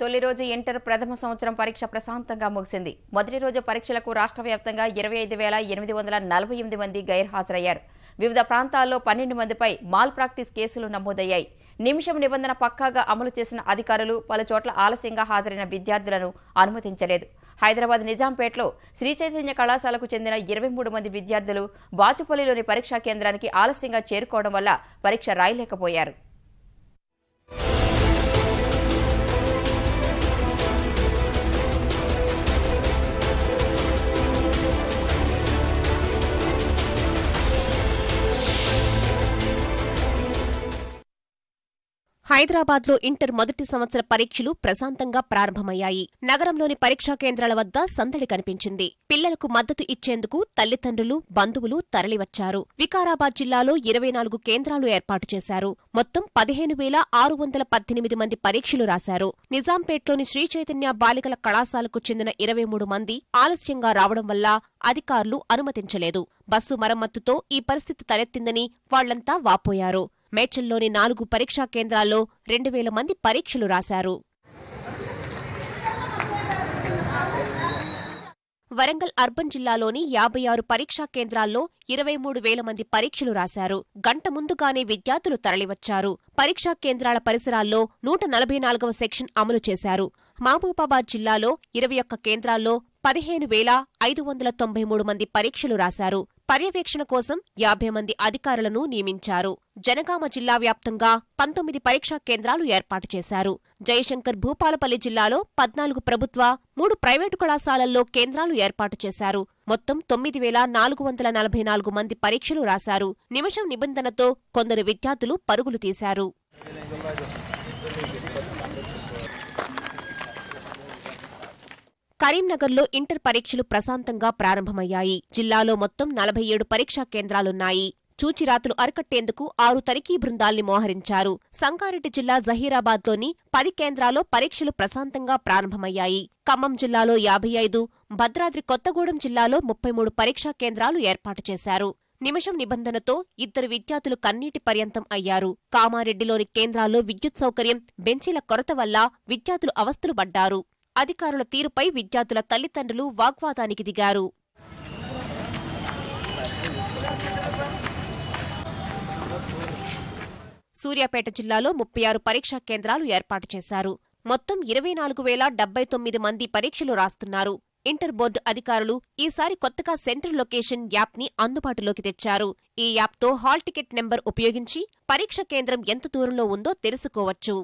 తొలి రోజు ఇంటర్ ప్రథమ సంవత్సరం పరీక్ష ప్రశాంతంగా ముగిసింది. మొదటి రోజు పరీక్షలకు రాష్ట్ర వ్యాప్తంగా 25,848 మంది గైర్హాజరయ్యారు. వివిధ ప్రాంతాల్లో 12 మందిపై మాల్ ప్రాక్టీస్ కేసులు నమోదయ్యాయి. నిమిషం నిబంధన పక్కాగా అమలు చేసిన అధికారులు పలుచోట్ల ఆలస్యంగా హాజరైన విద్యార్థులను అనుమతించలేదు. హైదరాబాద్ నిజాంపేటలో శ్రీ చైతన్య కళాశాలకు చెందిన 23 మంది విద్యార్థులు బాచుపల్లిలోని పరీక్షా కేంద్రానికి ఆలస్యంగా చేరుకోవడం వల్ల పరీక్ష రాయలేకపోయారు. హైదరాబాద్లో ఇంటర్ మొదటి సంవత్సర పరీక్షలు ప్రశాంతంగా ప్రారంభమయ్యాయి. నగరంలోని పరీక్షా కేంద్రాల వద్ద సందడి కనిపించింది. పిల్లలకు మద్దతు ఇచ్చేందుకు తల్లిదండ్రులు, బంధువులు తరలివచ్చారు. వికారాబాద్ జిల్లాలో 24 కేంద్రాలు ఏర్పాటు చేశారు. మొత్తం 15,618 మంది పరీక్షలు రాశారు. నిజాంపేట్లోని శ్రీ చైతన్య బాలికల కళాశాలకు చెందిన 23 మంది ఆలస్యంగా రావడం వల్ల అధికారులు అనుమతించలేదు. బస్సు మరమ్మతుతో ఈ పరిస్థితి తలెత్తిందని వాళ్లంతా వాపోయారు. మేడ్చల్లోని 4 పరీక్షా కేంద్రాల్లో 2,000 మంది పరీక్షలు రాశారు. వరంగల్ అర్బన్ జిల్లాలోని 56 పరీక్షా కేంద్రాల్లో 23,000 మంది పరీక్షలు రాశారు. గంట ముందుగానే విద్యార్థులు తరలివచ్చారు. పరీక్షా కేంద్రాల పరిసరాల్లో 144వ సెక్షన్ అమలు చేశారు. మహబూబాబాద్ జిల్లాలో 21 కేంద్రాల్లో 15,593 మంది పరీక్షలు రాశారు. పర్యవేక్షణ కోసం 50 మంది అధికారులను నియమించారు. జనగామ జిల్లా వ్యాప్తంగా 19 పరీక్షా కేంద్రాలు ఏర్పాటు చేశారు. జయశంకర్ భూపాలపల్లి జిల్లాలో 14 ప్రభుత్వ, 3 ప్రైవేటు కళాశాలల్లో కేంద్రాలు ఏర్పాటు చేశారు. మొత్తం 9,444 మంది పరీక్షలు రాశారు. నిమిషం నిబంధనతో కొందరు విద్యార్థులు పరుగులు తీశారు. కరీంనగర్లో ఇంటర్ పరీక్షలు ప్రశాంతంగా ప్రారంభమయ్యాయి. జిల్లాలో మొత్తం 47 పరీక్షా కేంద్రాలున్నాయి. చూచిరాతులు అరికట్టేందుకు 6 తనిఖీ బృందాల్ని మోహరించారు. సంగారెడ్డి జిల్లా జహీరాబాద్లోని 10 కేంద్రాల్లో పరీక్షలు ప్రశాంతంగా ప్రారంభమయ్యాయి. ఖమ్మం జిల్లాలో 55, భద్రాద్రి కొత్తగూడెం జిల్లాలో 33 పరీక్షా కేంద్రాలు ఏర్పాటు చేశారు. నిమిషం నిబంధనతో 2 విద్యార్థులు కన్నీటి పర్యంతం అయ్యారు. కామారెడ్డిలోని కేంద్రాల్లో విద్యుత్ సౌకర్యం, బెంచీల కొరత వల్ల విద్యార్థులు అవస్థలు పడ్డారు. అధికారుల తీరుపై విద్యార్థుల తల్లిదండ్రులు వాగ్వాదానికి దిగారు. సూర్యాపేట జిల్లాలో 36 పరీక్షా కేంద్రాలు ఏర్పాటు చేశారు. మొత్తం 24,079 మంది పరీక్షలు రాస్తున్నారు. ఇంటర్ బోర్డు అధికారులు ఈసారి కొత్తగా సెంటర్ లొకేషన్ యాప్ని అందుబాటులోకి తెచ్చారు. ఈ యాప్తో హాల్ టికెట్ నెంబర్ ఉపయోగించి పరీక్ష కేంద్రం ఎంత దూరంలో ఉందో తెలుసుకోవచ్చు.